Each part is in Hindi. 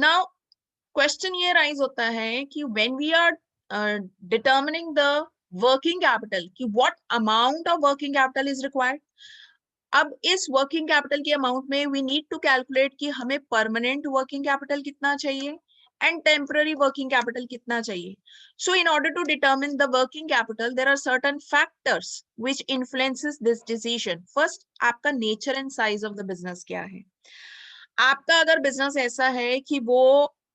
नाउ क्वेश्चन ये राइज होता है कि when we are determining the working capital कि what amount of working capital is required. अब इस वर्किंग कैपिटल के अमाउंट में वी नीड टू कैलकुलेट कि हमें परमानेंट वर्किंग कैपिटल कितना चाहिए एंड टेम्पररी वर्किंग कैपिटल कितना चाहिए। So in order to determine the working capital there are certain factors which influences this decision. First, आपका nature and size of the business क्या है। आपका अगर बिजनेस ऐसा है कि वो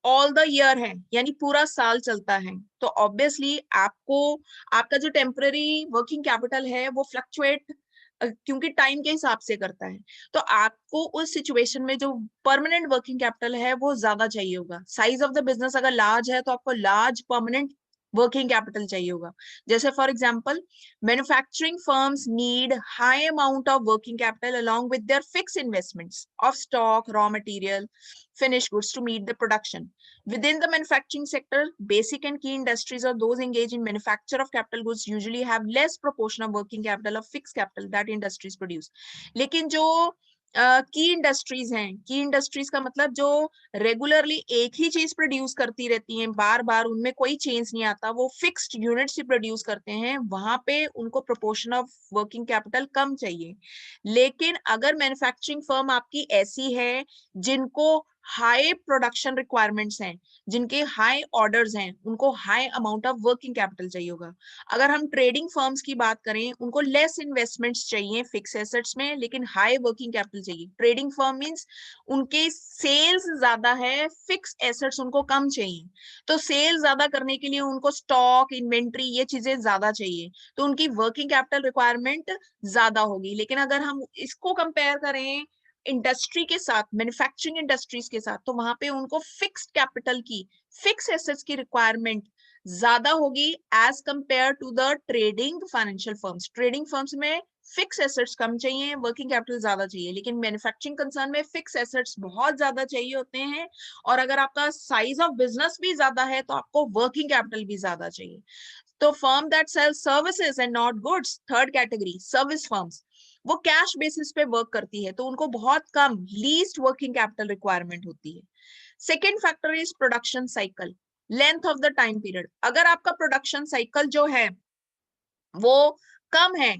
ऑल द ईयर है, यानी पूरा साल चलता है, तो ऑब्वियसली आपको आपका जो टेम्पररी वर्किंग कैपिटल है वो फ्लक्चुएट क्योंकि टाइम के हिसाब से करता है। तो आपको उस सिचुएशन में जो परमानेंट वर्किंग कैपिटल है वो ज्यादा चाहिए होगा। साइज ऑफ द बिजनेस अगर लार्ज है तो आपको लार्ज परमानेंट वर्किंग कैपिटल चाहिए होगा। जैसे for example, manufacturing firms need high amount of working capital along with their fixed investments of stock, raw material, finished goods to meet the production. Within the manufacturing sector, basic and key industries or those engaged in manufacture of capital goods usually have less proportion of working capital of fixed capital that industries produce. लेकिन जो की इंडस्ट्रीज हैं, की इंडस्ट्रीज का मतलब जो रेगुलरली एक ही चीज प्रोड्यूस करती रहती हैं, बार बार उनमें कोई चेंज नहीं आता, वो फिक्स्ड यूनिट से प्रोड्यूस करते हैं, वहां पे उनको प्रोपोर्शन ऑफ वर्किंग कैपिटल कम चाहिए। लेकिन अगर मैन्युफैक्चरिंग फर्म आपकी ऐसी है जिनको हाई प्रोडक्शन रिक्वायरमेंट्स हैं, जिनके हाई ऑर्डर्स हैं, उनको high amount of working capital चाहिए होगा। अगर हम ट्रेडिंग फर्म्स की बात करें, उनको लेस इन्वेस्टमेंट्स चाहिए फिक्स एसेट्स में, लेकिन हाई वर्किंग कैपिटल चाहिए। ट्रेडिंग फर्म मींस उनके सेल्स ज्यादा है, फिक्स एसेट्स उनको कम चाहिए। तो सेल ज्यादा करने के लिए उनको स्टॉक, इन्वेंट्री, ये चीजें ज्यादा चाहिए, तो उनकी वर्किंग कैपिटल रिक्वायरमेंट ज्यादा होगी। लेकिन अगर हम इसको कंपेयर करें इंडस्ट्री के साथ, मैन्युफैक्चरिंग इंडस्ट्रीज के साथ, तो वहां पे उनको फिक्स्ड कैपिटल की, फिक्स एसेट्स की रिक्वायरमेंट ज्यादा होगी as compare to the trading financial firms. Trading firms में फिक्स एसेट्स कम चाहिए, वर्किंग कैपिटल ज्यादा चाहिए, लेकिन मैन्युफैक्चरिंग कंसर्न में फिक्स एसेट्स बहुत ज्यादा चाहिए होते हैं, और अगर आपका साइज ऑफ बिजनेस भी ज्यादा है तो आपको वर्किंग कैपिटल भी ज्यादा चाहिए। तो firm that sale services and not goods, third category service firms, वो कैश बेसिस पे वर्क करती है, तो उनको बहुत कम लीस्ट वर्किंग कैपिटल रिक्वायरमेंट होती है। Second factor is production cycle, length of the time period. अगर आपका प्रोडक्शन साइकिल जो है वो कम है,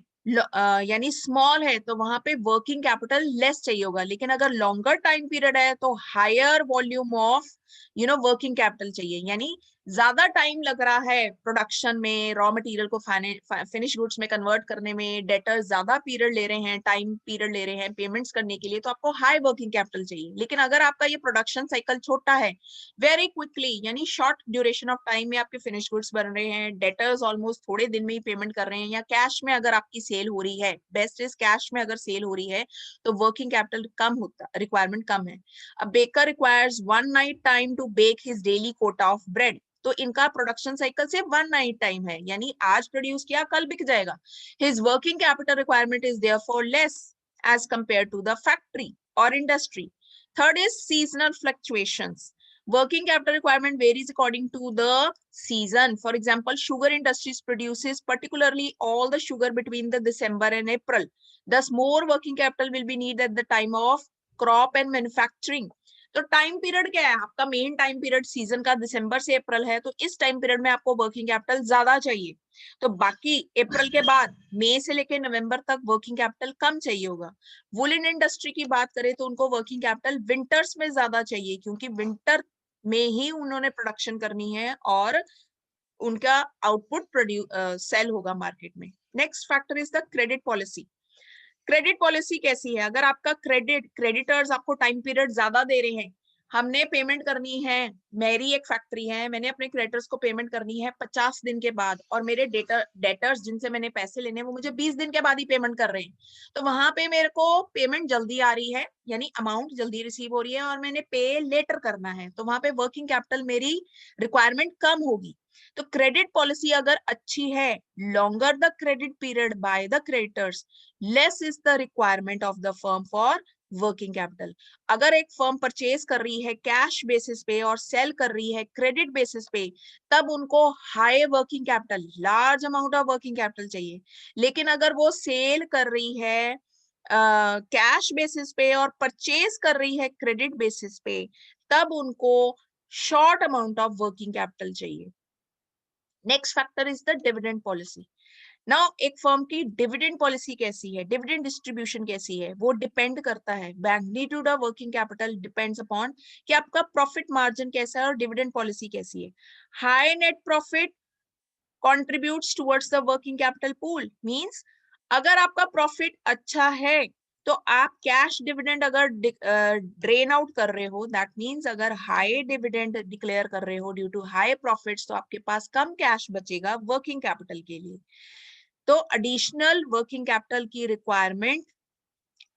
यानी स्मॉल है, तो वहां पे वर्किंग कैपिटल लेस चाहिए होगा। लेकिन अगर लॉन्गर टाइम पीरियड है तो higher volume of working capital चाहिए, यानी ज्यादा टाइम लग रहा है प्रोडक्शन में, रॉ मटेरियल को फिनिश गुड्स में कन्वर्ट करने में, डेटर्स ज्यादा पीरियड ले रहे हैं, टाइम पीरियड ले रहे हैं पेमेंट्स करने के लिए, तो आपको हाई वर्किंग कैपिटल चाहिए। लेकिन अगर आपका ये प्रोडक्शन साइकिल छोटा है, वेरी क्विकली, यानी शॉर्ट ड्यूरेशन ऑफ टाइम में आपके फिनिश गुड्स बन रहे हैं, डेटर्स ऑलमोस्ट थोड़े दिन में ही पेमेंट कर रहे हैं, या कैश में अगर आपकी सेल हो रही है, बेस्ट इज कैश में अगर सेल हो रही है, तो वर्किंग कैपिटल कम होता, रिक्वायरमेंट कम है। अब baker requires one night time to bake his daily quota of bread, तो इनका प्रोडक्शन साइकिल सिर्फ वन नाइट टाइम है, यानी आज प्रोड्यूस किया कल बिक जाएगा। His working capital requirement is therefore less as compare to the factory और industry. Third is seasonal fluctuations. Working capital requirement varies according to the season. For example, sugar industries produces particularly all the sugar between the December and April. Thus, more working capital will be needed at the time of crop and manufacturing. तो टाइम पीरियड क्या है आपका, मेन टाइम पीरियड सीजन का दिसंबर से अप्रैल है, तो इस टाइम पीरियड में आपको वर्किंग कैपिटल ज्यादा चाहिए। तो बाकी अप्रैल के बाद मई से लेकर नवंबर तक वर्किंग कैपिटल कम चाहिए होगा। वुलन इंडस्ट्री की बात करें तो उनको वर्किंग कैपिटल विंटर्स में ज्यादा चाहिए, क्योंकि विंटर में ही उन्होंने प्रोडक्शन करनी है और उनका आउटपुट सेल होगा मार्केट में। Next factor is the credit policy. Credit policy कैसी है, अगर आपका क्रेडिटर्स आपको टाइम पीरियड ज्यादा दे रहे हैं, हमने पेमेंट करनी है, मेरी एक फैक्ट्री है, मैंने अपने क्रेडिटर्स को पेमेंट करनी है 50 दिन के बाद, और मेरे डेटर्स जिनसे मैंने पैसे लेने हैं वो मुझे 20 दिन के बाद ही पेमेंट कर रहे हैं, तो वहां पे मेरे को पेमेंट जल्दी आ रही है, यानी अमाउंट जल्दी रिसीव हो रही है, और मैंने पे लेटर करना है, तो वहां पे वर्किंग कैपिटल मेरी रिक्वायरमेंट कम होगी। तो क्रेडिट पॉलिसी अगर अच्छी है, longer the credit period by the creditors, less is the requirement of the firm for working capital. अगर एक फर्म परचेज कर रही है कैश बेसिस पे और सेल कर रही है क्रेडिट बेसिस पे, तब उनको high working capital, large amount of working capital चाहिए। लेकिन अगर वो सेल कर रही है कैश बेसिस पे और परचेज कर रही है क्रेडिट बेसिस पे, तब उनको short amount of working capital चाहिए। Next factor is the dividend policy. Now एक फर्म की डिविडेंड पॉलिसी कैसी है, डिविडेंड डिस्ट्रीब्यूशन कैसी है, वो डिपेंड करता है, magnitude of working capital depends upon कि आपका प्रॉफिट मार्जिन कैसा है और डिविडेंड पॉलिसी कैसी है। High net profit contributes towards the working capital pool, means अगर आपका प्रॉफिट अच्छा है तो आप कैश डिविडेंड अगर ड्रेन आउट कर रहे हो, दैट मीन्स अगर हाई डिविडेंड डिक्लेयर कर रहे हो ड्यू टू हाई प्रॉफिट्स, तो आपके पास कम कैश बचेगा वर्किंग कैपिटल के लिए। तो एडिशनल वर्किंग कैपिटल की रिक्वायरमेंट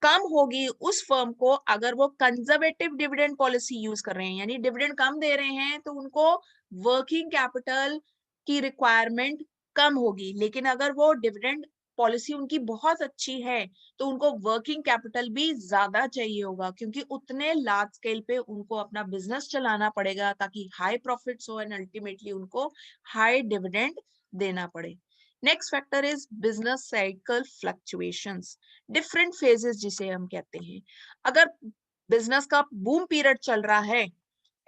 कम होगी उस फर्म को अगर वो कंजर्वेटिव डिविडेंड पॉलिसी यूज कर रहे हैं, यानी डिविडेंड कम दे रहे हैं तो उनको वर्किंग कैपिटल की रिक्वायरमेंट कम होगी। लेकिन अगर वो डिविडेंड पॉलिसी उनकी बहुत अच्छी है तो उनको वर्किंग कैपिटल भी ज्यादा चाहिए होगा, क्योंकि उतने लार्ज स्केल पे उनको अपना बिजनेस चलाना पड़ेगा ताकि हाई प्रॉफिट्स हो एंड अल्टीमेटली उनको हाई डिविडेंड देना पड़े। Next factor is business cycle fluctuations, different phases जिसे हम कहते हैं। अगर बिजनेस का बूम पीरियड चल रहा है,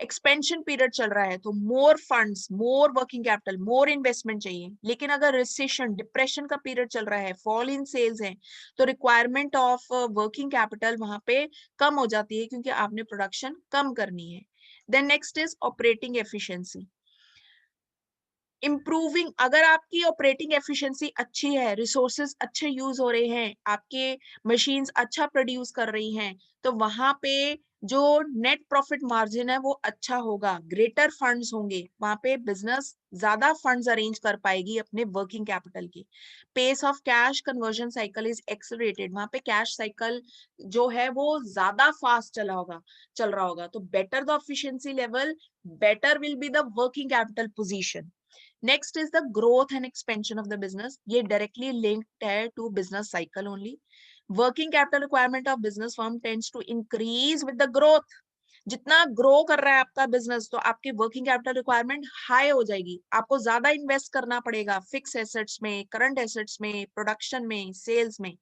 एक्सपेंशन पीरियड चल रहा है, तो मोर फंड्स, मोर वर्किंग कैपिटल, मोर इन्वेस्टमेंट चाहिए। लेकिन अगर रिसेशन, डिप्रेशन का पीरियड चल रहा है, फॉल इन सेल्स है, तो रिक्वायरमेंट ऑफ वर्किंग कैपिटल वहां पे कम हो जाती है क्योंकि आपने प्रोडक्शन कम करनी है। Then next is operating efficiency, improving. अगर आपकी ऑपरेटिंग एफिशिएंसी अच्छी है, रिसोर्सेज अच्छे यूज हो रहे हैं, आपके मशीन्स अच्छा प्रोड्यूस कर रही हैं, तो वहां पे जो नेट प्रॉफिट मार्जिन है वो अच्छा होगा, ग्रेटर फंड्स होंगे, वहां पे बिजनेस ज्यादा फंड्स अरेंज कर पाएगी अपने वर्किंग कैपिटल की। Pace of cash conversion cycle is accelerated, वहां पे कैश साइकिल जो है वो ज्यादा फास्ट चल रहा होगा, तो better the efficiency level, better will be the working capital position. Next is the growth and expansion of the business. ये directly linked है to business cycle only. Working capital requirement of business firm tends to increase with the growth. जितना ग्रो कर रहा है आपका बिजनेस तो आपकी वर्किंग कैपिटल रिक्वायरमेंट हाई हो जाएगी, आपको ज्यादा इन्वेस्ट करना पड़ेगा फिक्स एसेट्स में, करंट एसेट्स में, प्रोडक्शन में, सेल्स में।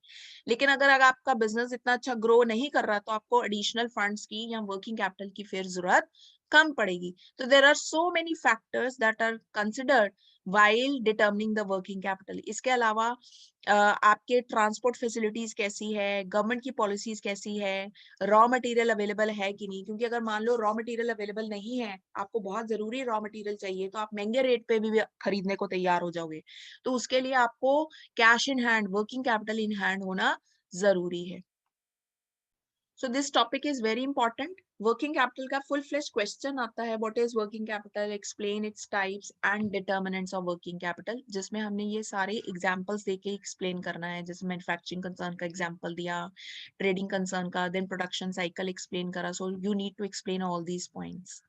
लेकिन अगर आपका बिजनेस इतना अच्छा ग्रो नहीं कर रहा तो आपको एडिशनल फंड्स की या वर्किंग कैपिटल की फिर जरूरत कम पड़ेगी। तो there are so many factors that are considered while determining the working capital. इसके अलावा आपके ट्रांसपोर्ट फैसिलिटीज कैसी है, गवर्नमेंट की पॉलिसीज कैसी है, रॉ मटेरियल अवेलेबल है कि नहीं, क्योंकि अगर मान लो रॉ मटेरियल अवेलेबल नहीं है, आपको बहुत जरूरी रॉ मटेरियल चाहिए, तो आप महंगे रेट पे भी खरीदने को तैयार हो जाओगे। तो उसके लिए आपको cash in hand, working capital in hand होना जरूरी है। So this topic is very important. Working capital का full fledged question आता है, what is working capital, explain its types and determinants of working capital, जिसमें हमने ये सारे examples देके explain करना है, जैसे manufacturing concern का example दिया, trading concern का, then production cycle explain करा, so you need to explain all these points.